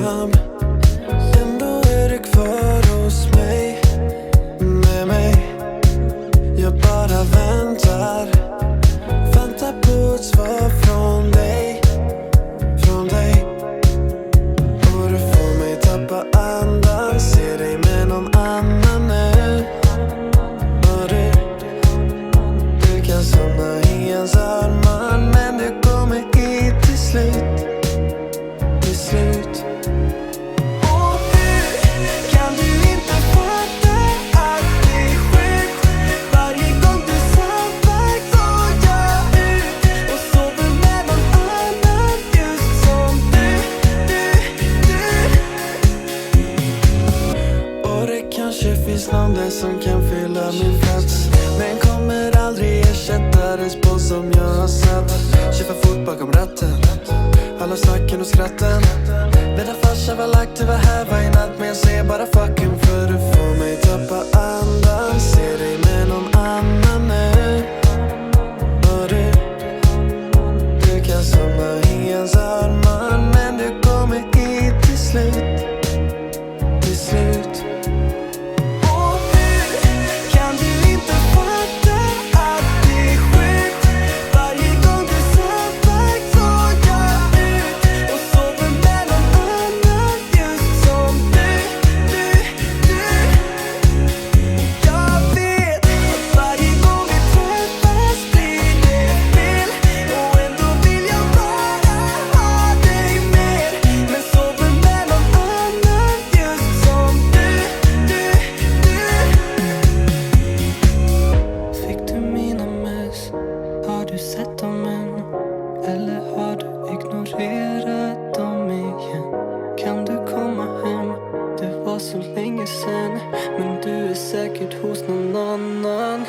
snabb. Ändå är du kvar hos mig, med mig. Jag bara väntar på ett svar från dig, från dig. Och du får mig tappa andan, se dig med någon annan nu. Och du kan somna i ens armar, men du kommer hit till slut, till slut. Och hur kan du inte fatta att det är sjukt? Varje gång du sabbar går jag ut och sover med någon annan, just som du. Och det kanske finns någon där som kan fylla min plats, men kommer aldrig ersätta respons som jag har satt. Kör för fort bakom ratten, alla snacken och skratten. Medan farsa var lagt över här varje natt, men jag säger bara fucking för du får mig tappa andan, se dig med någon annan nu. Och du kan somna i ens armar, men du kommer hit till slut, till slut. Och hur kan du inte fatta att det är sjukt? Varje gång du sabbar går jag ut och sover med någon annan, just som du. Jag vet att varje gång vi träffas blir det fel, och ändå vill jag bara ha dig mer. Men sover med någon annan, just som du. Fick du mina mess? Har du sett dem än? Eller har du ignorerat dem igen? Kan du komma hem? Det var så länge sen, men du är säkert hos någon annan.